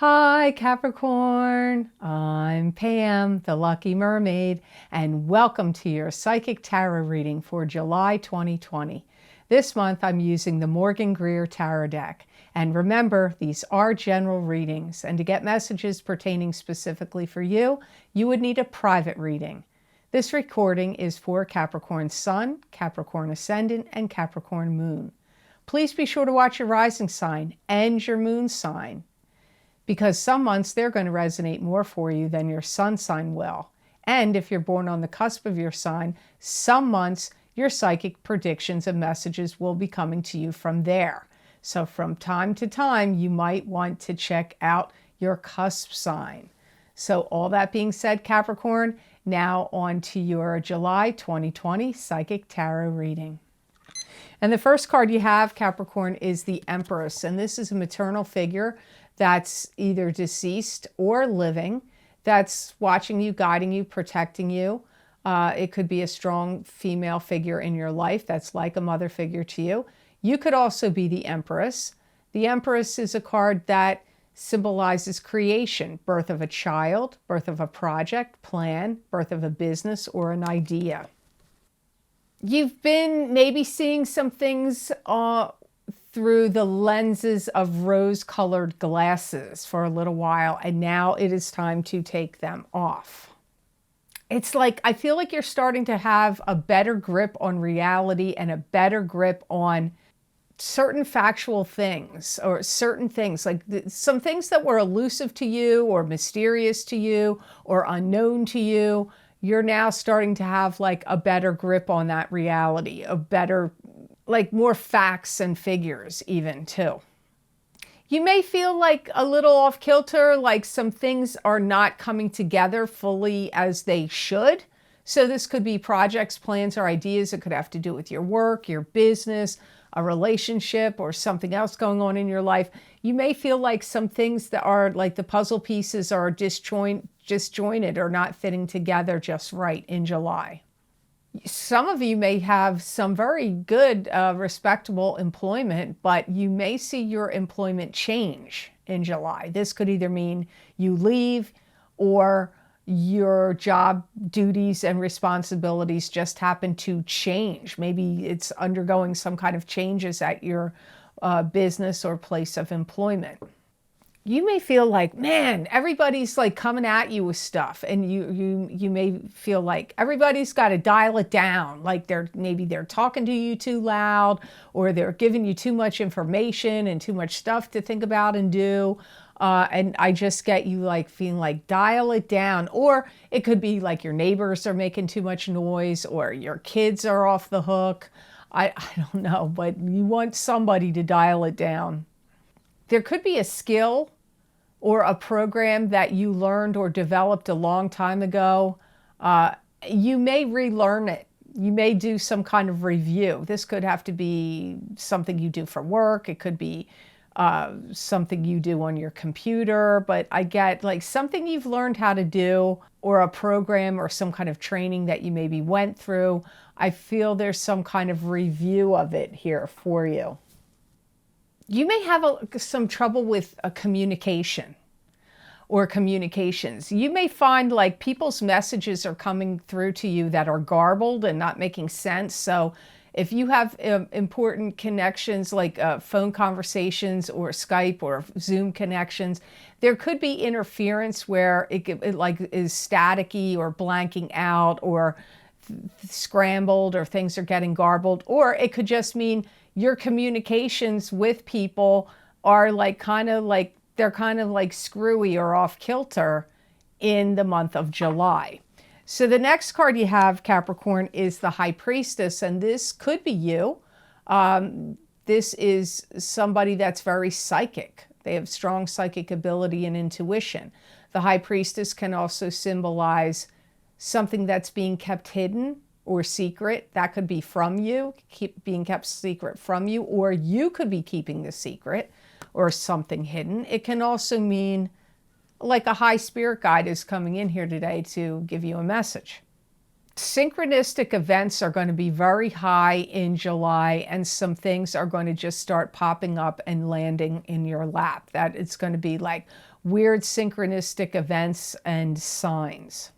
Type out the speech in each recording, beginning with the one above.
Hi Capricorn, I'm Pam, the Lucky Mermaid, and welcome to your Psychic Tarot reading for July 2020. This month I'm using the Morgan Greer Tarot deck. And remember, these are general readings, and to get messages pertaining specifically for you, you would need a private reading. This recording is for Capricorn Sun, Capricorn Ascendant, and Capricorn Moon. Please be sure to watch your rising sign and your moon sign, because some months they're going to resonate more for you than your sun sign will. And if you're born on the cusp of your sign, some months your psychic predictions and messages will be coming to you from there. So from time to time, you might want to check out your cusp sign. So all that being said, Capricorn, now on to your July 2020 Psychic Tarot reading. And the first card you have, Capricorn, is the Empress. And this is a maternal figure that's either deceased or living, that's watching you, guiding you, protecting you. It could be a strong female figure in your life that's like a mother figure to you. You could also be the Empress. The Empress is a card that symbolizes creation, birth of a child, birth of a project, plan, birth of a business or an idea. You've been maybe seeing some things through the lenses of rose-colored glasses for a little while, and now it is time to take them off. It's like, I feel like you're starting to have a better grip on reality and a better grip on certain factual things, or certain things, like some things that were elusive to you or mysterious to you or unknown to you. You're now starting to have like a better grip on that reality, a better, like more facts and figures even too. You may feel like a little off kilter, like some things are not coming together fully as they should. So this could be projects, plans, or ideas. It could have to do with your work, your business, a relationship, or something else going on in your life. You may feel like some things that are like the puzzle pieces are disjointed or not fitting together just right in July. Some of you may have some very good, respectable employment, but you may see your employment change in July. This could either mean you leave or your job duties and responsibilities just happen to change. Maybe it's undergoing some kind of changes at your business or place of employment. You may feel like, man, everybody's like coming at you with stuff, and you may feel like everybody's got to dial it down. Like maybe they're talking to you too loud, or they're giving you too much information and too much stuff to think about and do. And I just get you like feeling like dial it down. Or it could be like your neighbors are making too much noise, or your kids are off the hook. I don't know, but you want somebody to dial it down. There could be a skill or a program that you learned or developed a long time ago. You may relearn it. You may do some kind of review. This could have to be something you do for work. It could be something you do on your computer, but I get like something you've learned how to do, or a program or some kind of training that you maybe went through. I feel there's some kind of review of it here for you. You may have some trouble with a communication or communications. You may find like people's messages are coming through to you that are garbled and not making sense. So if you have important connections like phone conversations or Skype or Zoom connections, there could be interference where it like is staticky or blanking out or scrambled, or things are getting garbled. Or it could just mean your communications with people are like they're kind of like screwy or off kilter in the month of July. So the next card you have, Capricorn, is the High Priestess, and this could be you. This is somebody that's very psychic. They have strong psychic ability and intuition. The High Priestess can also symbolize something that's being kept hidden or secret. That could be from you, being kept secret from you, or you could be keeping the secret or something hidden. It can also mean like a high spirit guide is coming in here today to give you a message. Synchronistic events are going to be very high in July, and some things are going to just start popping up and landing in your lap. That it's going to be like, weird synchronistic events and signs.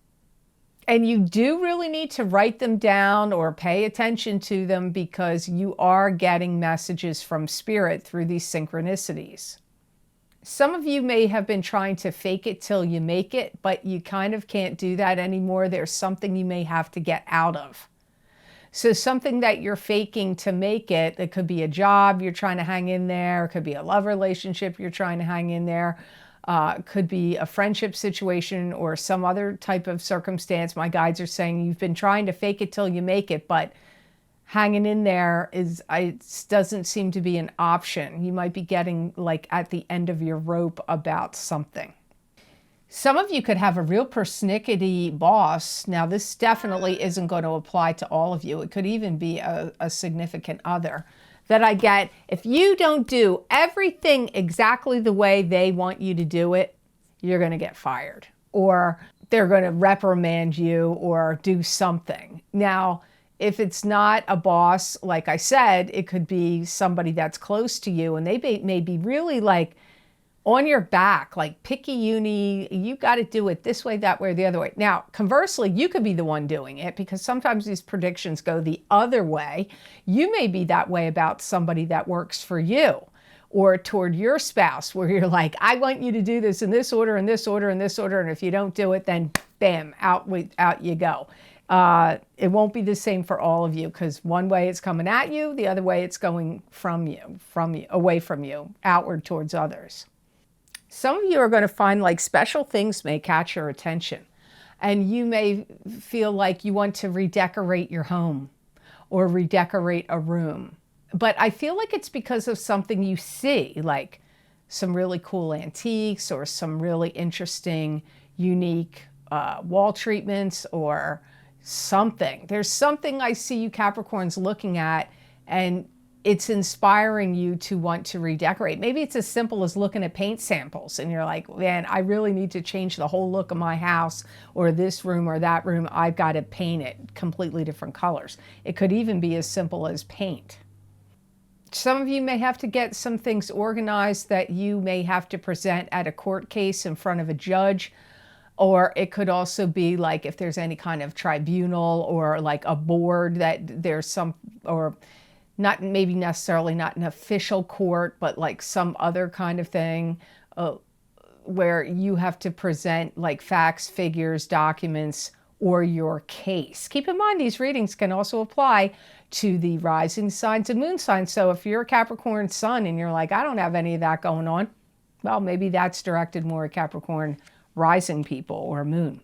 And you do really need to write them down or pay attention to them because you are getting messages from spirit through these synchronicities. Some of you may have been trying to fake it till you make it, but you kind of can't do that anymore. There's something you may have to get out of. So something that you're faking to make it, it could be a job you're trying to hang in there, it could be a love relationship you're trying to hang in there, could be a friendship situation or some other type of circumstance. My guides are saying you've been trying to fake it till you make it, but hanging in there it doesn't seem to be an option. You might be getting like at the end of your rope about something. Some of you could have a real persnickety boss. Now, this definitely isn't going to apply to all of you. It could even be a significant other that I get. If you don't do everything exactly the way they want you to do it, you're going to get fired, or they're going to reprimand you or do something. Now, if it's not a boss, like I said, it could be somebody that's close to you, and they may be really like on your back, like picky you got to do it this way, that way, or the other way. Now, conversely, you could be the one doing it because sometimes these predictions go the other way. You may be that way about somebody that works for you or toward your spouse, where you're like, I want you to do this in this order, in this order, in this order, and if you don't do it, then bam, out you go. It won't be the same for all of you because one way it's coming at you, the other way it's going from you, away from you, outward towards others. Some of you are going to find like special things may catch your attention, and you may feel like you want to redecorate your home or redecorate a room. But I feel like it's because of something you see, like some really cool antiques or some really interesting, unique wall treatments or something. There's something I see you Capricorns looking at, and it's inspiring you to want to redecorate. Maybe it's as simple as looking at paint samples and you're like, man, I really need to change the whole look of my house or this room or that room. I've got to paint it completely different colors. It could even be as simple as paint. Some of you may have to get some things organized that you may have to present at a court case in front of a judge. Or it could also be like if there's any kind of tribunal or like a board that there's some, or not maybe necessarily not an official court, but like some other kind of thing where you have to present like facts, figures, documents, or your case. Keep in mind, these readings can also apply to the rising signs and moon signs. So if you're a Capricorn sun and you're like, I don't have any of that going on, well, maybe that's directed more at Capricorn rising people or moon.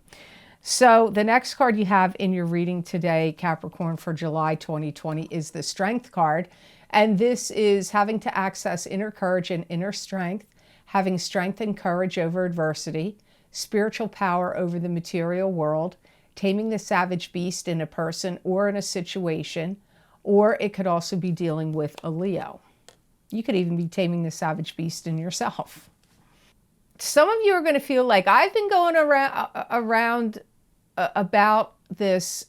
So the next card you have in your reading today, Capricorn, for July 2020 is the Strength card. And this is having to access inner courage and inner strength, having strength and courage over adversity, spiritual power over the material world, taming the savage beast in a person or in a situation, or it could also be dealing with a Leo. You could even be taming the savage beast in yourself. Some of you are going to feel like I've been going around about this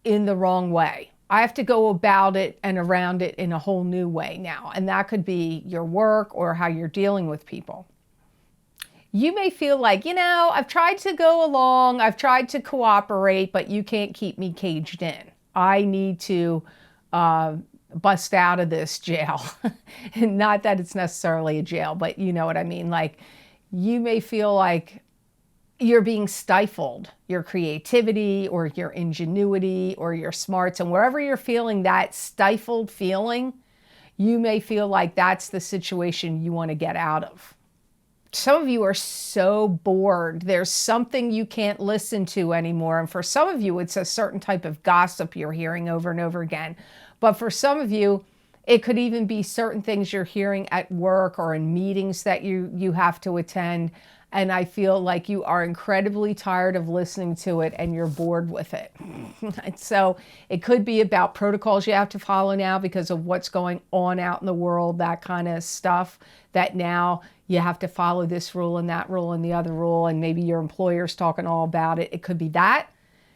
in the wrong way. I have to go about it and around it in a whole new way now. And that could be your work or how you're dealing with people. You may feel like, I've tried to go along, I've tried to cooperate, but you can't keep me caged in. I need to bust out of this jail. Not that it's necessarily a jail, but you know what I mean. Like, you may feel like you're being stifled, your creativity or your ingenuity or your smarts, and wherever you're feeling that stifled feeling, you may feel like that's the situation you want to get out of. Some of you are so bored. There's something you can't listen to anymore. And for some of you, it's a certain type of gossip you're hearing over and over again. But for some of you, it could even be certain things you're hearing at work or in meetings that you have to attend. And I feel like you are incredibly tired of listening to it and you're bored with it. And so it could be about protocols you have to follow now because of what's going on out in the world, that kind of stuff, that now you have to follow this rule and that rule and the other rule, and maybe your employer's talking all about it. It could be that.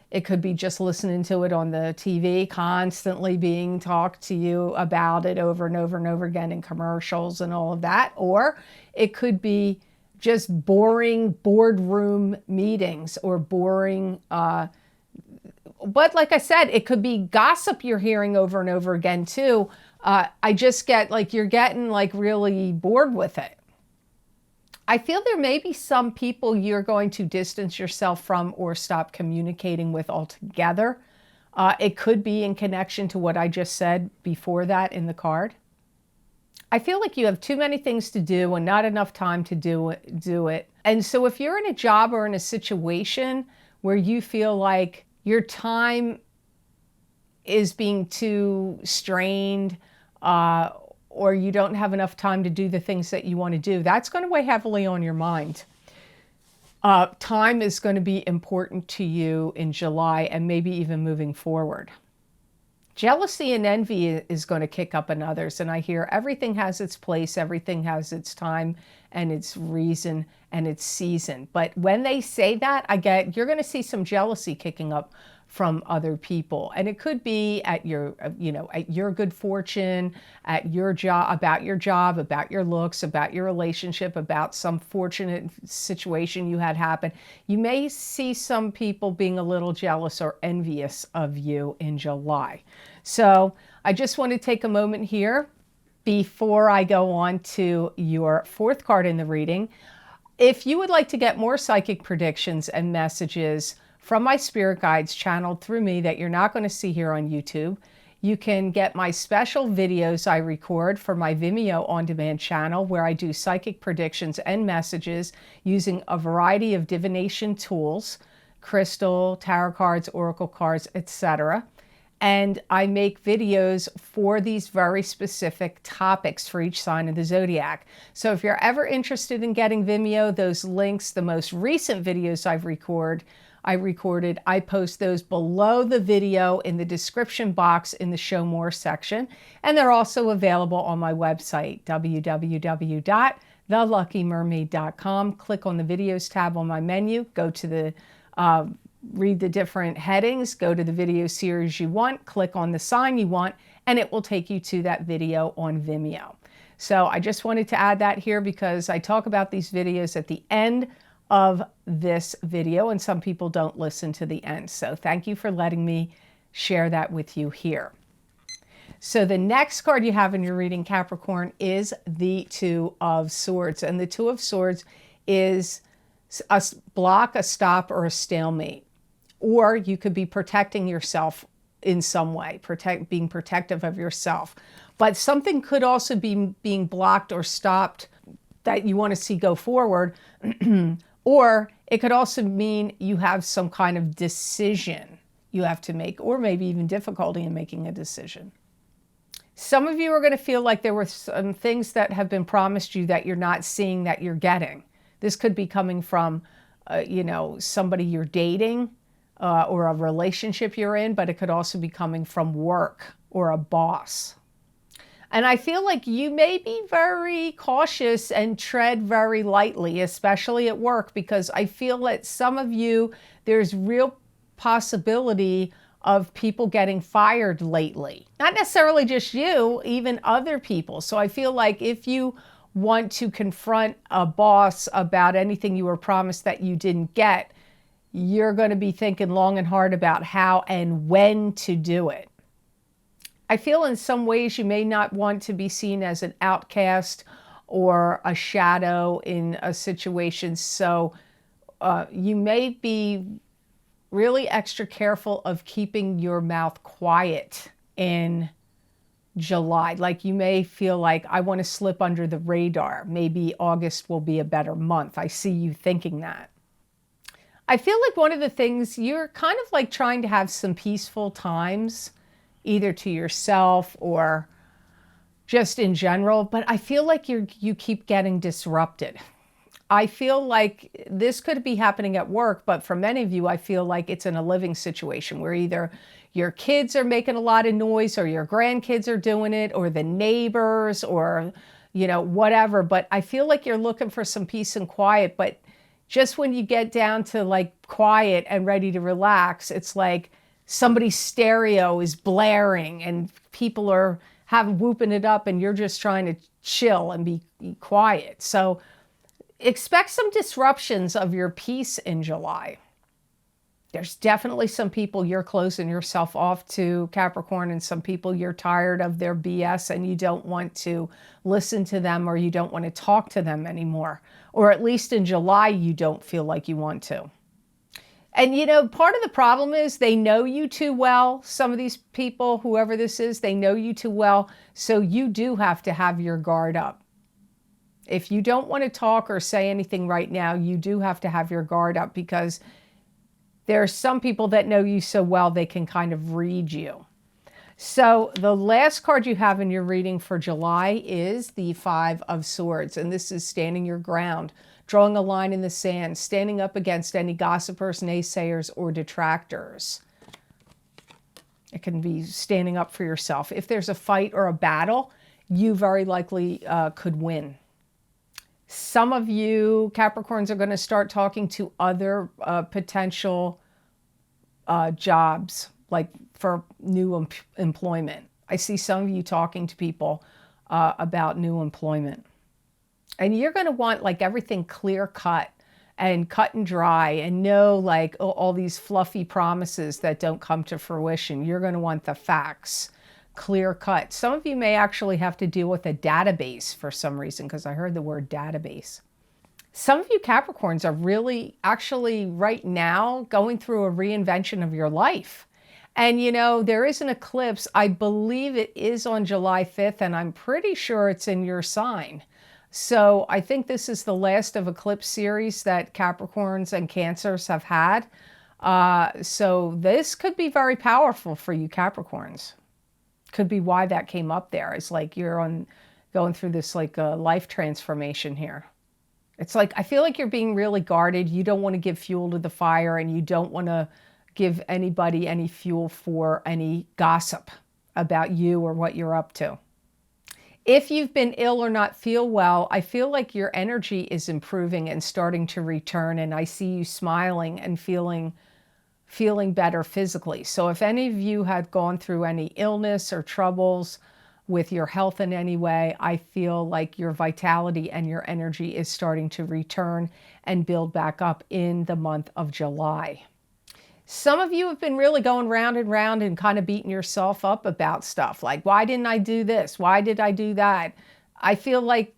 It could be just listening to it on the TV, constantly being talked to you about it over and over and over again in commercials and all of that. Or it could be just boring boardroom meetings or boring, but like I said, it could be gossip you're hearing over and over again too. I just get like, you're getting like really bored with it. I feel there may be some people you're going to distance yourself from or stop communicating with altogether. It could be in connection to what I just said before that in the card. I feel like you have too many things to do and not enough time to do it. And so if you're in a job or in a situation where you feel like your time is being too strained, or you don't have enough time to do the things that you want to do, that's going to weigh heavily on your mind. Time is going to be important to you in July and maybe even moving forward. Jealousy and envy is going to kick up in others. And I hear everything has its place, everything has its time and its reason and its season. But when they say that, you're going to see some jealousy kicking up from other people. And it could be at your, at your good fortune, at your job, about your looks, about your relationship, about some fortunate situation you had happen. You may see some people being a little jealous or envious of you in July. So I just want to take a moment here before I go on to your fourth card in the reading. If you would like to get more psychic predictions and messages from my spirit guides channeled through me that you're not going to see here on YouTube, you can get my special videos I record for my Vimeo on-demand channel where I do psychic predictions and messages using a variety of divination tools, crystal, tarot cards, oracle cards, etc. And I make videos for these very specific topics for each sign of the zodiac. So if you're ever interested in getting Vimeo, those links, the most recent videos I recorded, I post those below the video in the description box in the Show More section. And they're also available on my website, www.theluckymermaid.com. Click on the videos tab on my menu, go to the read the different headings, go to the video series you want, click on the sign you want, and it will take you to that video on Vimeo. So I just wanted to add that here because I talk about these videos at the end of this video and some people don't listen to the end. So thank you for letting me share that with you here. So the next card you have in your reading, Capricorn, is the Two of Swords. And the Two of Swords is a block, a stop, or a stalemate. Or you could be protecting yourself in some way, being protective of yourself. But something could also be being blocked or stopped that you want to see go forward. Or it could also mean you have some kind of decision you have to make, or maybe even difficulty in making a decision. Some of you are going to feel like there were some things that have been promised you that you're not seeing that you're getting. This could be coming from, somebody you're dating or a relationship you're in, but it could also be coming from work or a boss. And I feel like you may be very cautious and tread very lightly, especially at work, because I feel that some of you, there's real possibility of people getting fired lately. Not necessarily just you, even other people. So I feel like if you want to confront a boss about anything you were promised that you didn't get, you're going to be thinking long and hard about how and when to do it. I feel in some ways you may not want to be seen as an outcast or a shadow in a situation. So you may be really extra careful of keeping your mouth quiet in July. Like you may feel like, I want to slip under the radar. Maybe August will be a better month. I see you thinking that. I feel like one of the things, you're kind of like trying to have some peaceful times, either to yourself or just in general, but I feel like you keep getting disrupted. I feel like this could be happening at work, but for many of you, I feel like it's in a living situation where either your kids are making a lot of noise or your grandkids are doing it or the neighbors or, whatever. But I feel like you're looking for some peace and quiet, but just when you get down to like quiet and ready to relax, it's like somebody's stereo is blaring and people are whooping it up and you're just trying to chill and be quiet. So Expect some disruptions of your peace in July. There's definitely some people you're closing yourself off to, Capricorn, and some people you're tired of their BS and you don't want to listen to them, or you don't want to talk to them anymore. Or at least in July, you don't feel like you want to. And you know, part of the problem is they know you too well. Some of these people, whoever this is, they know you too well. So you do have to have your guard up. If you don't want to talk or say anything right now, you do have to have your guard up, because there are some people that know you so well, they can kind of read you. So the last card you have in your reading for July is the Five of Swords. And this is standing your ground, drawing a line in the sand, standing up against any gossipers, naysayers, or detractors. It can be standing up for yourself. If there's a fight or a battle, you very likely could win. Some of you Capricorns are going to start talking to other potential jobs, like for new employment. I see some of you talking to people about new employment. And you're going to want like everything clear cut and cut and dry, and no like all these fluffy promises that don't come to fruition. You're going to want the facts. Clear cut. Some of you may actually have to deal with a database for some reason, because I heard the word database. Some of you Capricorns are really actually right now going through a reinvention of your life. And you know, there is an eclipse. I believe it is on July 5th, and I'm pretty sure it's in your sign. So I think this is the last of eclipse series that Capricorns and Cancers have had. So this could be very powerful for you Capricorns. Could be why that came up there. It's like you're going through this like a life transformation here. It's like, I feel like you're being really guarded. You don't want to give fuel to the fire, and you don't want to give anybody any fuel for any gossip about you or what you're up to. If you've been ill or not feel well, I feel like your energy is improving and starting to return. And I see you smiling and feeling better physically. So if any of you had gone through any illness or troubles with your health in any way, I feel like your vitality and your energy is starting to return and build back up in the month of July. Some of you have been really going round and round and kind of beating yourself up about stuff like, why didn't I do this? Why did I do that? I feel like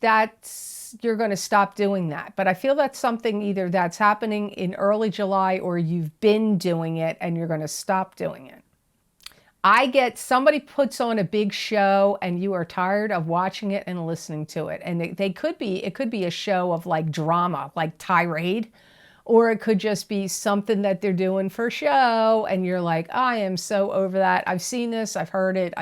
you're going to stop doing that. But I feel that's something either that's happening in early July, or you've been doing it and you're going to stop doing it. I get somebody puts on a big show and you are tired of watching it and listening to it. And it could be a show of like drama, like tirade, or it could just be something that they're doing for show. And you're like, I am so over that. I've seen this. I've heard it.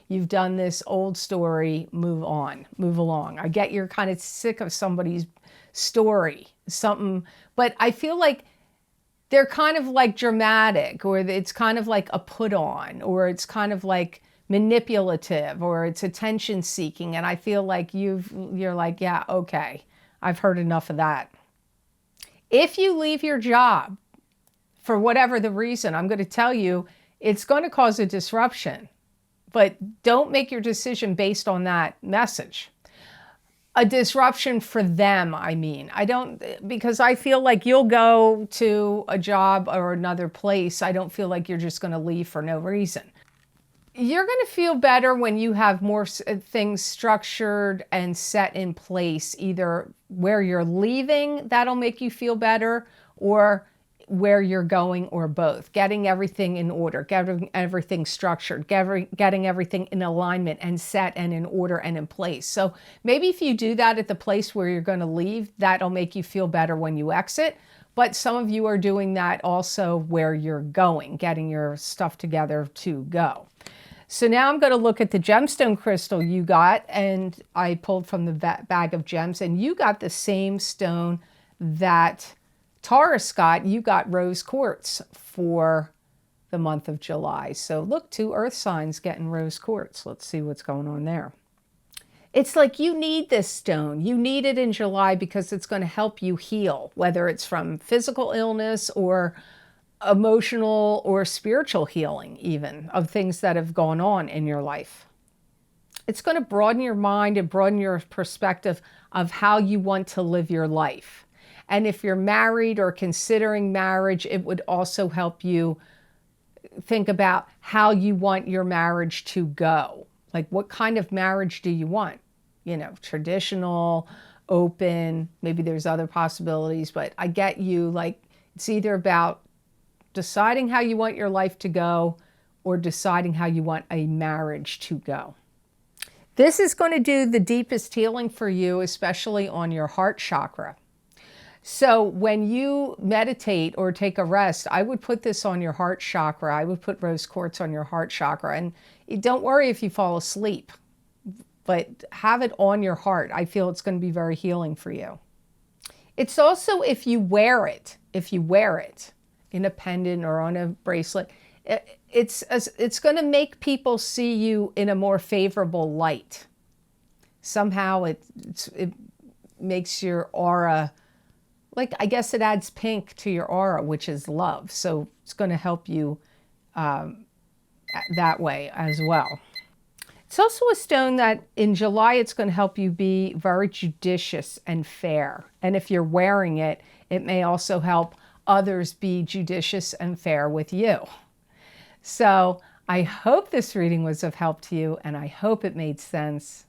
You've done this old story. Move on, move along. I get you're kind of sick of somebody's story, something, but I feel like they're kind of like dramatic, or it's kind of like a put on, or it's kind of like manipulative, or it's attention seeking. And I feel like you're like, yeah, okay, I've heard enough of that. If you leave your job for whatever the reason, I'm going to tell you, it's going to cause a disruption, but don't make your decision based on that message. A disruption for them, I mean. Because I feel like you'll go to a job or another place. I don't feel like you're just going to leave for no reason. You're going to feel better when you have more things structured and set in place, either where you're leaving, that'll make you feel better, or where you're going, or both. Getting everything in order, getting everything structured, getting everything in alignment and set and in order and in place. So maybe if you do that at the place where you're going to leave, that'll make you feel better when you exit. But some of you are doing that also where you're going, getting your stuff together to go. So now I'm going to look at the gemstone crystal you got, and I pulled from the bag of gems, and you got the same stone that Taurus got. You got rose quartz for the month of July. So look, 2 earth signs getting rose quartz. Let's see what's going on there. It's like you need this stone. You need it in July because it's going to help you heal, whether it's from physical illness or emotional or spiritual healing, even of things that have gone on in your life. It's going to broaden your mind and broaden your perspective of how you want to live your life. And if you're married or considering marriage, it would also help you think about how you want your marriage to go. Like, what kind of marriage do you want? You know, traditional, open, maybe there's other possibilities, but I get you. Like, it's either about deciding how you want your life to go or deciding how you want a marriage to go. This is going to do the deepest healing for you, especially on your heart chakra. So when you meditate or take a rest, I would put this on your heart chakra. I would put rose quartz on your heart chakra. And don't worry if you fall asleep, but have it on your heart. I feel it's going to be very healing for you. It's also if you wear it in a pendant or on a bracelet, it's going to make people see you in a more favorable light. Somehow it makes your aura, like, I guess it adds pink to your aura, which is love. So it's going to help you that way as well. It's also a stone that in July, it's going to help you be very judicious and fair. And if you're wearing it, it may also help others be judicious and fair with you. So I hope this reading was of help to you, and I hope it made sense.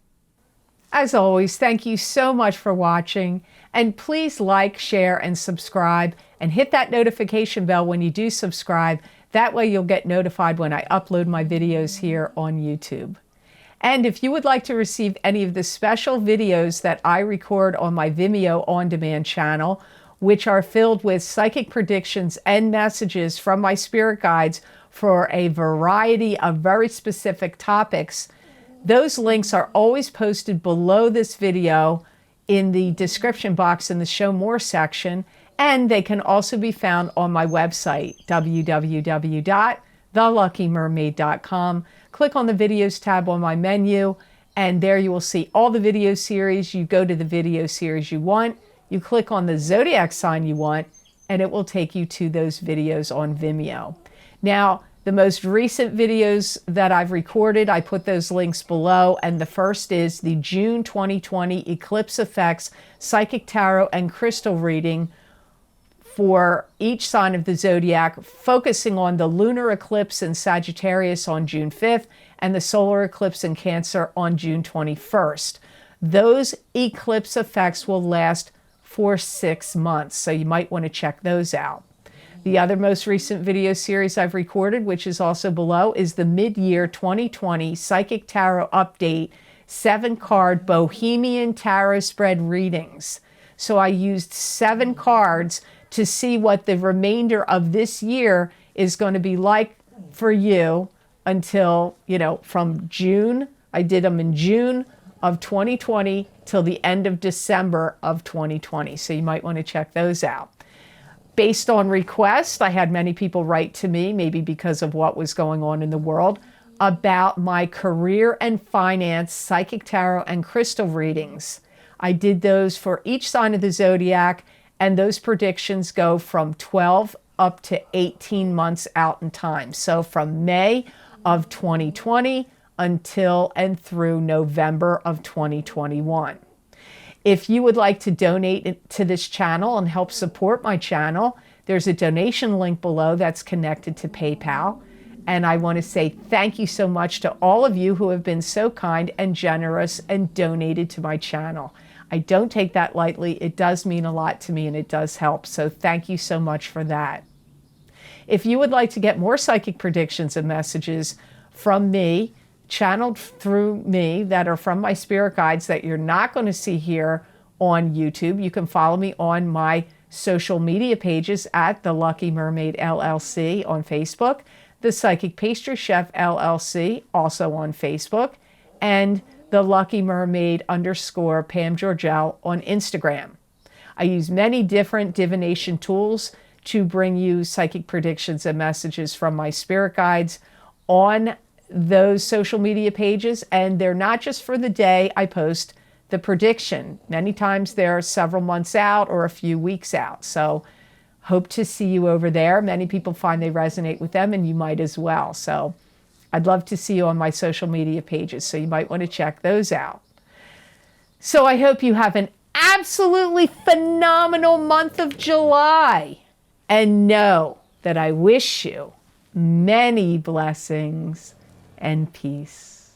As always, thank you so much for watching, and please like, share, and subscribe, and hit that notification bell when you do subscribe. That way you'll get notified when I upload my videos here on YouTube. And if you would like to receive any of the special videos that I record on my Vimeo on-demand channel, which are filled with psychic predictions and messages from my spirit guides for a variety of very specific topics, those links are always posted below this video in the description box in the Show More section, and they can also be found on my website, www.theluckymermaid.com. Click on the Videos tab on my menu, and there you will see all the video series. You go to the video series you want, you click on the zodiac sign you want, and it will take you to those videos on Vimeo. Now, the most recent videos that I've recorded, I put those links below, and the first is the June 2020 Eclipse Effects Psychic Tarot and Crystal reading for each sign of the zodiac, focusing on the lunar eclipse in Sagittarius on June 5th and the solar eclipse in Cancer on June 21st. Those eclipse effects will last for 6 months, so you might want to check those out. The other most recent video series I've recorded, which is also below, is the Mid-Year 2020 Psychic Tarot Update 7-card Bohemian Tarot Spread readings. So I used 7 cards to see what the remainder of this year is going to be like for you until, from June. I did them in June of 2020 till the end of December of 2020. So you might want to check those out. Based on request, I had many people write to me, maybe because of what was going on in the world, about my career and finance psychic tarot and crystal readings. I did those for each sign of the zodiac, and those predictions go from 12 up to 18 months out in time. So from May of 2020 until and through November of 2021. If you would like to donate to this channel and help support my channel, there's a donation link below that's connected to PayPal. And I want to say thank you so much to all of you who have been so kind and generous and donated to my channel. I don't take that lightly. It does mean a lot to me, and it does help. So thank you so much for that. If you would like to get more psychic predictions and messages from me, channeled through me, that are from my spirit guides that you're not going to see here on YouTube, you can follow me on my social media pages at The Lucky Mermaid LLC on Facebook, The Psychic Pastry Chef LLC also on Facebook, and The Lucky Mermaid _ Pam Georgel on Instagram. I use many different divination tools to bring you psychic predictions and messages from my spirit guides on those social media pages, and they're not just for the day I post the prediction. Many times they're several months out or a few weeks out. So hope to see you over there. Many people find they resonate with them, and you might as well. So I'd love to see you on my social media pages, so you might want to check those out. So I hope you have an absolutely phenomenal month of July. And know that I wish you many blessings and peace.